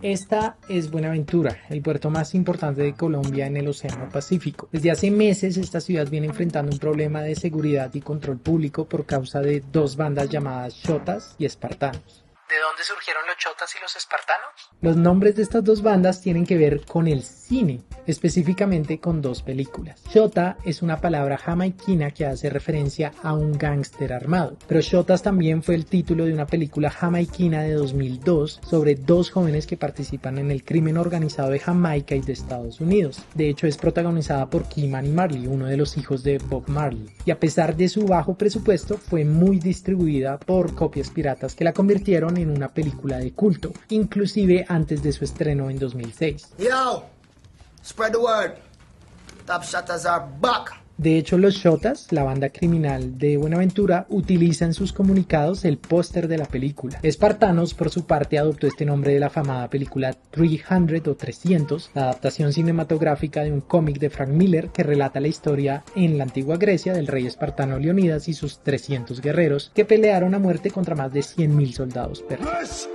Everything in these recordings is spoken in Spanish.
Esta es Buenaventura, el puerto más importante de Colombia en el Océano Pacífico. Desde hace meses esta ciudad viene enfrentando un problema de seguridad y control público por causa de dos bandas llamadas Xotas y Espartanos. ¿De dónde surgieron los Xotas y los Espartanos? Los nombres de estas dos bandas tienen que ver con el cine, específicamente con dos películas. Xota es una palabra jamaiquina que hace referencia a un gángster armado, pero Xotas también fue el título de una película jamaiquina de 2002 sobre dos jóvenes que participan en el crimen organizado de Jamaica y de Estados Unidos. De hecho, es protagonizada por Ky-Mani Marley, uno de los hijos de Bob Marley, y a pesar de su bajo presupuesto, fue muy distribuida por copias piratas que la convirtieron en una película de culto, inclusive antes de su estreno en 2006. Yo, spread the word. Top Shotters are back. De hecho, los Xotas, la banda criminal de Buenaventura, utiliza en sus comunicados el póster de la película. Espartanos, por su parte, adoptó este nombre de la afamada película 300 o 300, la adaptación cinematográfica de un cómic de Frank Miller que relata la historia en la antigua Grecia del rey espartano Leonidas y sus 300 guerreros que pelearon a muerte contra más de 100.000 soldados persas.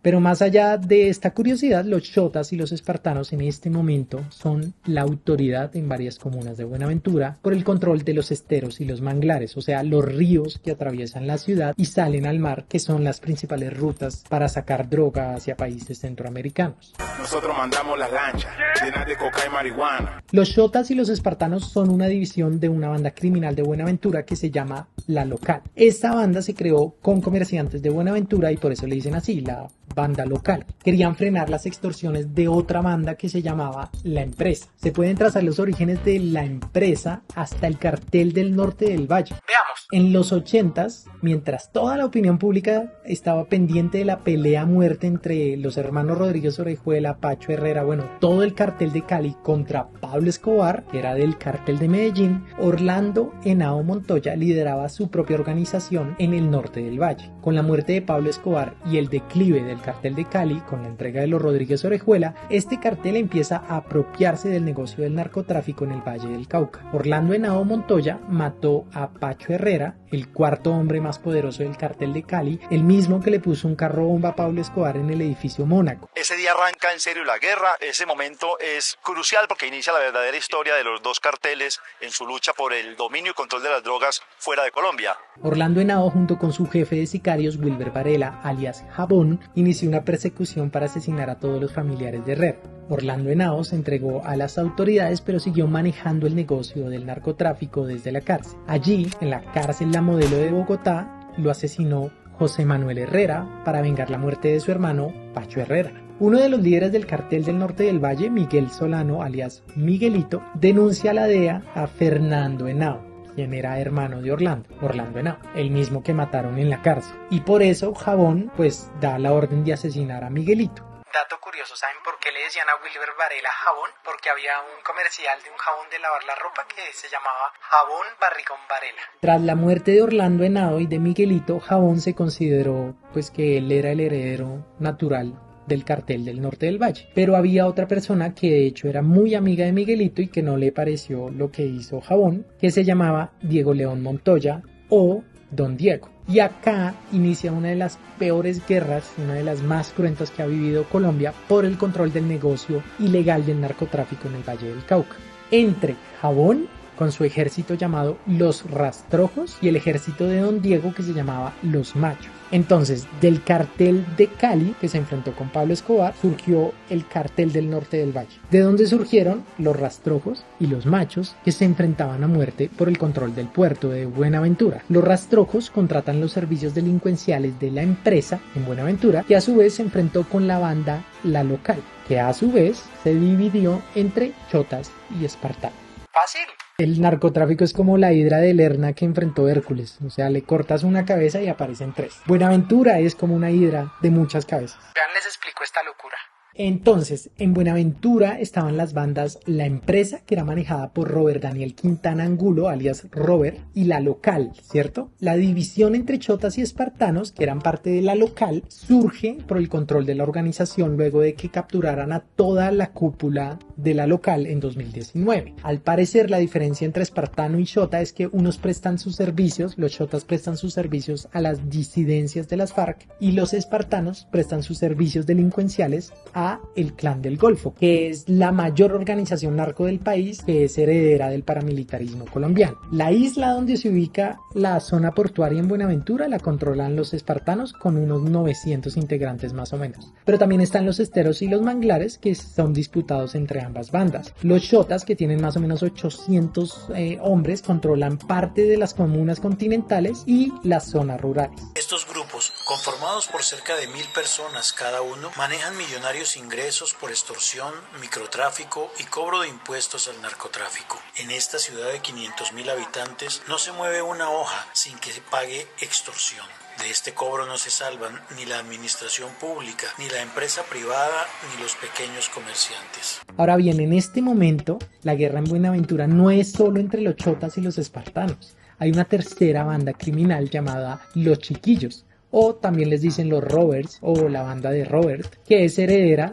Pero más allá de esta curiosidad, los Xotas y los espartanos en este momento son la autoridad en varias comunas de Buenaventura por el control de los esteros y los manglares, o sea, los ríos que atraviesan la ciudad y salen al mar, que son las principales rutas para sacar droga hacia países centroamericanos. Nosotros mandamos las lanchas llenas de coca y marihuana. Los Xotas y los espartanos son una división de una banda criminal de Buenaventura que se llama La Local. Esta banda se creó con comerciantes de Buenaventura y por eso le dicen así, la banda local. Querían frenar las extorsiones de otra banda que se llamaba La Empresa. Se pueden trazar los orígenes de La Empresa hasta el cartel del norte del Valle. Veamos. En los 80s, mientras toda la opinión pública estaba pendiente de la pelea a muerte entre los hermanos Rodríguez Orejuela, Pacho Herrera, bueno, todo el cartel de Cali contra Pablo Escobar, que era del cartel de Medellín, Orlando Henao Montoya lideraba su propia organización en el norte del Valle. Con la muerte de Pablo Escobar y el declive del cartel de Cali, con la entrega de los Rodríguez Orejuela, este cartel empieza a apropiarse del negocio del narcotráfico en el Valle del Cauca. Orlando Henao Montoya mató a Pacho Herrera, el cuarto hombre más poderoso del cartel de Cali, el mismo que le puso un carro bomba a Pablo Escobar en el edificio Mónaco. Ese día arranca en serio la guerra, ese momento es crucial porque inicia la verdadera historia de los dos carteles en su lucha por el dominio y control de las drogas fuera de Colombia. Orlando Henao, junto con su jefe de sicarios Wilber Varela, alias Jabón, inició una persecución para asesinar a todos los familiares de Herrera. Orlando Henao se entregó a las autoridades, pero siguió manejando el negocio del narcotráfico desde la cárcel. Allí, en la cárcel La Modelo de Bogotá, lo asesinó José Manuel Herrera para vengar la muerte de su hermano Pacho Herrera. Uno de los líderes del cartel del norte del Valle, Miguel Solano, alias Miguelito, denuncia a la DEA a Fernando Henao, quien era hermano de Orlando Henao, el mismo que mataron en la cárcel. Y por eso Jabón pues da la orden de asesinar a Miguelito. Dato curioso, ¿saben por qué le decían a Wilber Varela jabón? Porque había un comercial de un jabón de lavar la ropa que se llamaba Jabón Barrigón Varela. Tras la muerte de Orlando Henao y de Miguelito, Jabón se consideró pues que él era el heredero natural del cartel del norte del Valle. Pero había otra persona que de hecho era muy amiga de Miguelito y que no le pareció lo que hizo Jabón, que se llamaba Diego León Montoya o Don Diego. Y acá inicia una de las peores guerras, una de las más cruentas que ha vivido Colombia por el control del negocio ilegal del narcotráfico en el Valle del Cauca. Entre Jabón, con su ejército llamado Los Rastrojos, y el ejército de Don Diego que se llamaba Los Machos. Entonces, del cartel de Cali, que se enfrentó con Pablo Escobar, surgió el cartel del norte del Valle, de donde surgieron los Rastrojos y los Machos, que se enfrentaban a muerte por el control del puerto de Buenaventura. Los Rastrojos contratan los servicios delincuenciales de La Empresa en Buenaventura, que a su vez se enfrentó con la banda La Local, que a su vez se dividió entre Xotas y Espartanos. Fácil. El narcotráfico es como la hidra de Lerna que enfrentó Hércules, o sea, le cortas una cabeza y aparecen tres. Buenaventura es como una hidra de muchas cabezas. Vean, les explico esta locura. Entonces, en Buenaventura estaban las bandas La Empresa, que era manejada por Robert Daniel Quintana Angulo, alias Robert, y La Local, ¿cierto? La división entre chotas y espartanos, que eran parte de La Local, surge por el control de la organización luego de que capturaran a toda la cúpula de La Local en 2019. Al parecer, la diferencia entre espartano y chota es que unos prestan sus servicios, los chotas prestan sus servicios a las disidencias de las FARC y los espartanos prestan sus servicios delincuenciales a el Clan del Golfo, que es la mayor organización narco del país, que es heredera del paramilitarismo colombiano. La isla donde se ubica la zona portuaria en Buenaventura la controlan los espartanos con unos 900 integrantes más o menos. Pero también están los esteros y los manglares, que son disputados entre ambas bandas. Los chotas, que tienen más o menos 800 hombres, controlan parte de las comunas continentales y las zonas rurales. Estos grupos, conformados por cerca de 1000 personas cada uno, manejan millonarios ingresos por extorsión, microtráfico y cobro de impuestos al narcotráfico. En esta ciudad de 500.000 habitantes no se mueve una hoja sin que se pague extorsión. De este cobro no se salvan ni la administración pública, ni la empresa privada, ni los pequeños comerciantes. Ahora bien, en este momento, la guerra en Buenaventura no es solo entre los chotas y los espartanos. Hay una tercera banda criminal llamada Los Chiquillos, o también les dicen los Roberts o la banda de Robert, que es heredera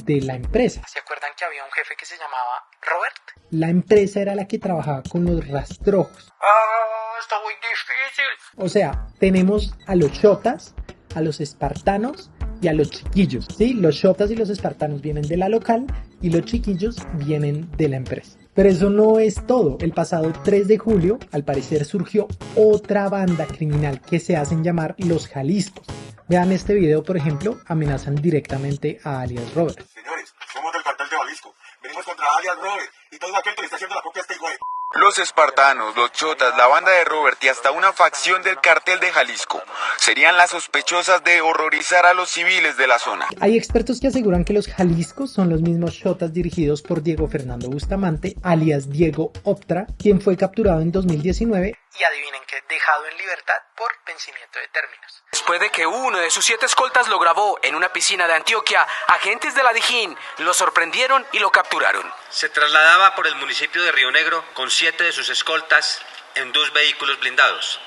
de La Empresa. ¿Se acuerdan que había un jefe que se llamaba Robert? La Empresa era la que trabajaba con los rastrojos. Está muy difícil. O sea, tenemos a los chotas, a los espartanos y a los chiquillos, ¿sí? Los chotas y los espartanos vienen de La Local y los chiquillos vienen de La Empresa. Pero eso no es todo. El pasado 3 de julio, al parecer, surgió otra banda criminal que se hacen llamar los Jaliscos. Vean este video, por ejemplo, amenazan directamente a alias Robert. Señores, somos del cartel de Jalisco. Venimos contra alias Robert y todo aquel que le está haciendo la copia a este hijo de... Los espartanos, los chotas, la banda de Robert y hasta una facción del cartel de Jalisco serían las sospechosas de horrorizar a los civiles de la zona. Hay expertos que aseguran que los Jaliscos son los mismos chotas dirigidos por Diego Fernando Bustamante, alias Diego Optra, quien fue capturado en 2019. Y adivinen qué, dejado en libertad por vencimiento de términos. Después de que uno de sus 7 escoltas lo grabó en una piscina de Antioquia, agentes de la Dijín lo sorprendieron y lo capturaron. Se trasladaba por el municipio de Río Negro con 7 de sus escoltas en 2 vehículos blindados.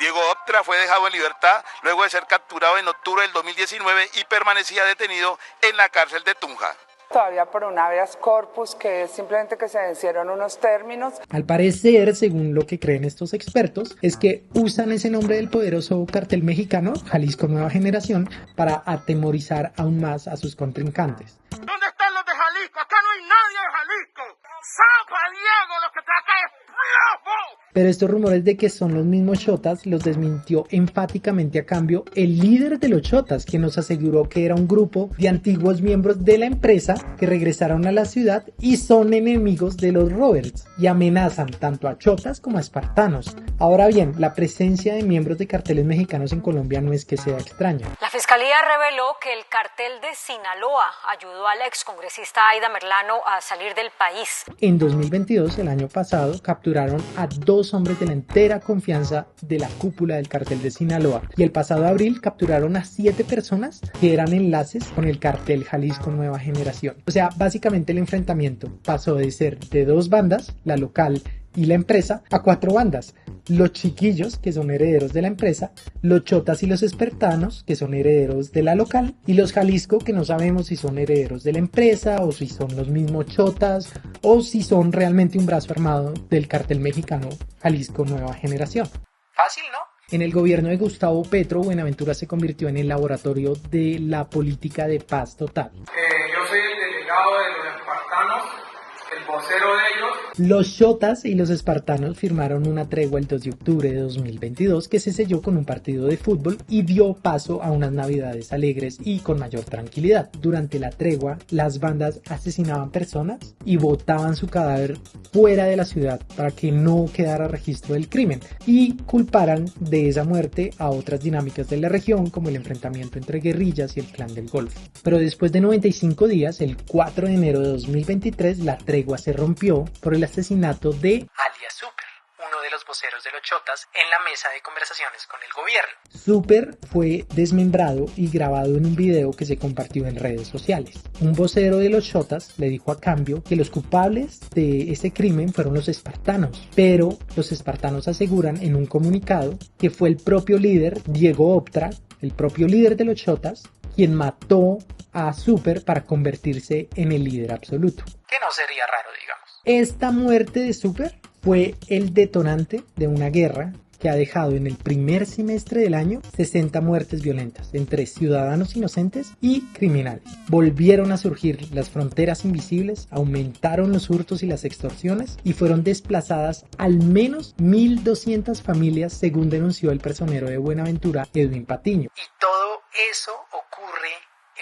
Diego Optra fue dejado en libertad luego de ser capturado en octubre del 2019 y permanecía detenido en la cárcel de Tunja. Todavía por un habeas corpus, que es simplemente que se vencieron unos términos. Al parecer, según lo que creen estos expertos, es que usan ese nombre del poderoso cartel mexicano, Jalisco Nueva Generación, para atemorizar aún más a sus contrincantes. ¿Dónde están los de Jalisco? Acá no hay nadie de Jalisco. ¡Zapa, Diego! Lo que trata es plomo. Pero estos rumores de que son los mismos chotas los desmintió enfáticamente a cambio el líder de los chotas, que nos aseguró que era un grupo de antiguos miembros de La Empresa que regresaron a la ciudad y son enemigos de los Roberts y amenazan tanto a chotas como a espartanos. Ahora bien, la presencia de miembros de carteles mexicanos en Colombia no es que sea extraña. La Fiscalía reveló que el cartel de Sinaloa ayudó a la excongresista Aida Merlano a salir del país. En 2022, el año pasado, capturaron a 2 hombres de la entera confianza de la cúpula del cartel de Sinaloa y el pasado abril capturaron a 7 personas que eran enlaces con el cartel Jalisco Nueva Generación. O sea, básicamente el enfrentamiento pasó de ser de 2 bandas, La Local y La Empresa, a 4 bandas: los Chiquillos, que son herederos de La Empresa, los Chotas y los Espartanos, que son herederos de La Local, y los Jalisco, que no sabemos si son herederos de La Empresa o si son los mismos Chotas o si son realmente un brazo armado del cartel mexicano Jalisco Nueva Generación. Fácil, ¿no? En el gobierno de Gustavo Petro, Buenaventura se convirtió en el laboratorio de la política de paz total. Yo soy el delegado de los espartanos, el vocero de ellos. Los chotas y los espartanos firmaron una tregua el 2 de octubre de 2022 que se selló con un partido de fútbol y dio paso a unas navidades alegres y con mayor tranquilidad. Durante la tregua, las bandas asesinaban personas y botaban su cadáver fuera de la ciudad para que no quedara registro del crimen y culparan de esa muerte a otras dinámicas de la región, como el enfrentamiento entre guerrillas y el Clan del Golfo. Pero después de 95 días, el 4 de enero de 2023, la tregua se rompió por el asesinato de alias Super, uno de los voceros de los chotas en la mesa de conversaciones con el gobierno. Super fue desmembrado y grabado en un video que se compartió en redes sociales. Un vocero de los chotas le dijo a cambio que los culpables de ese crimen fueron los espartanos, pero los espartanos aseguran en un comunicado que fue el propio líder, Diego Optra, el propio líder de los chotas, quien mató a Super para convertirse en el líder absoluto. Que no sería raro, digamos. Esta muerte de Super fue el detonante de una guerra que ha dejado en el primer semestre del año 60 muertes violentas entre ciudadanos inocentes y criminales. Volvieron a surgir las fronteras invisibles, aumentaron los hurtos y las extorsiones y fueron desplazadas al menos 1.200 familias, según denunció el personero de Buenaventura, Edwin Patiño. Y todo eso ocurre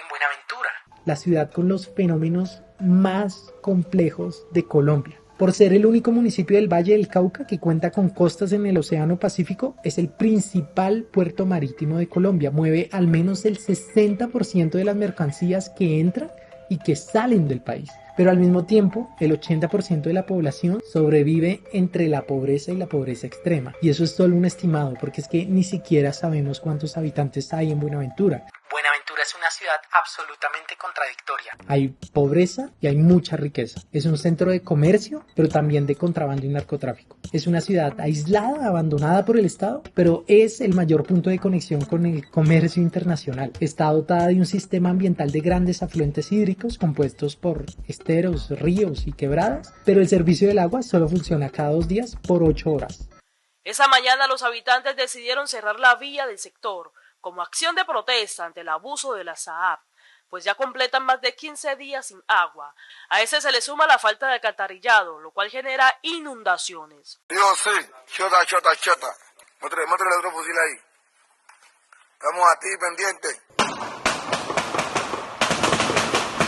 en Buenaventura, la ciudad con los fenómenos más complejos de Colombia. Por ser el único municipio del Valle del Cauca que cuenta con costas en el Océano Pacífico, es el principal puerto marítimo de Colombia. Mueve al menos el 60% de las mercancías que entran y que salen del país. Pero al mismo tiempo, el 80% de la población sobrevive entre la pobreza y la pobreza extrema. Y eso es solo un estimado, porque es que ni siquiera sabemos cuántos habitantes hay en Buenaventura. Buenaventura es una ciudad absolutamente contradictoria. Hay pobreza y hay mucha riqueza. Es un centro de comercio, pero también de contrabando y narcotráfico. Es una ciudad aislada, abandonada por el Estado, pero es el mayor punto de conexión con el comercio internacional. Está dotada de un sistema ambiental de grandes afluentes hídricos compuestos por esteros, ríos y quebradas, pero el servicio del agua solo funciona cada 2 días por 8 horas. Esa mañana los habitantes decidieron cerrar la vía del sector como acción de protesta ante el abuso de la SAAP, pues ya completan más de 15 días sin agua. A ese se le suma la falta de alcantarillado, lo cual genera inundaciones. Yo sí, chota. Muéstrale otro fusil ahí. Estamos a ti pendientes.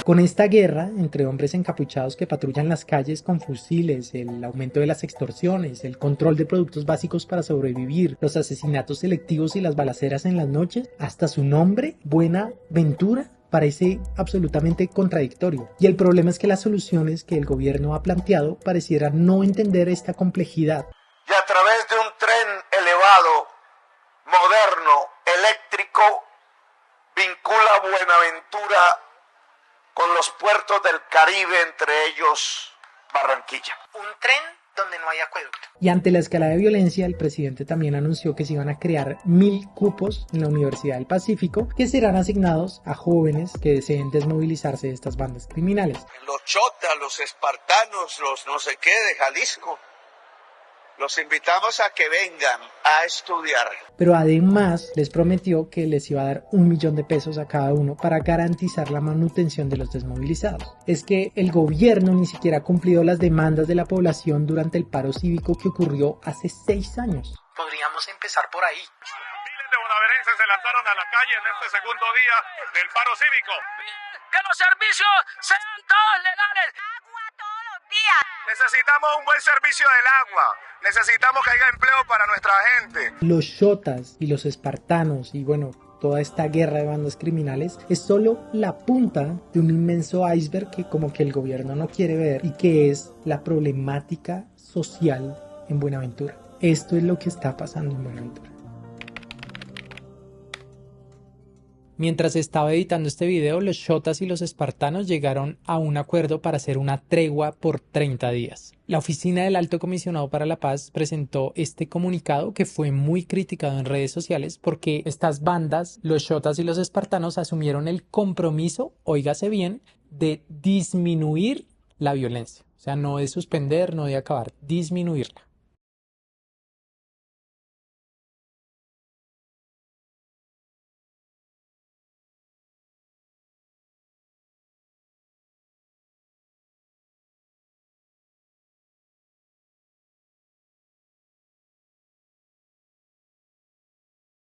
Con esta guerra entre hombres encapuchados que patrullan las calles con fusiles, el aumento de las extorsiones, el control de productos básicos para sobrevivir, los asesinatos selectivos y las balaceras en las noches, hasta su nombre, Buenaventura, parece absolutamente contradictorio. Y el problema es que las soluciones que el gobierno ha planteado parecieran no entender esta complejidad. Y a través de un tren elevado, moderno, eléctrico, vincula Buenaventura con los puertos del Caribe, entre ellos Barranquilla. Un tren donde no hay acueducto. Y ante la escalada de violencia, el presidente también anunció que se iban a crear 1.000 cupos en la Universidad del Pacífico que serán asignados a jóvenes que deseen desmovilizarse de estas bandas criminales. Los chotas, los espartanos, los no sé qué de Jalisco. Los invitamos a que vengan a estudiar. Pero además les prometió que les iba a dar 1 millón de pesos a cada uno para garantizar la manutención de los desmovilizados. Es que el gobierno ni siquiera ha cumplido las demandas de la población durante el paro cívico que ocurrió hace 6 años. Podríamos empezar por ahí. Miles de bonaverenses se lanzaron a la calle en este segundo día del paro cívico. ¡Que los servicios sean todos legales! ¡Agua todos los días! Necesitamos un buen servicio del agua. Necesitamos que haya empleo para nuestra gente. Los chotas y los espartanos y bueno, toda esta guerra de bandas criminales es solo la punta de un inmenso iceberg que como que el gobierno no quiere ver y que es la problemática social en Buenaventura. Esto es lo que está pasando en Buenaventura. Mientras estaba editando este video, los chotas y los espartanos llegaron a un acuerdo para hacer una tregua por 30 días. La oficina del Alto Comisionado para la Paz presentó este comunicado que fue muy criticado en redes sociales porque estas bandas, los chotas y los espartanos, asumieron el compromiso, óigase bien, de disminuir la violencia. O sea, no de suspender, no de acabar, disminuirla.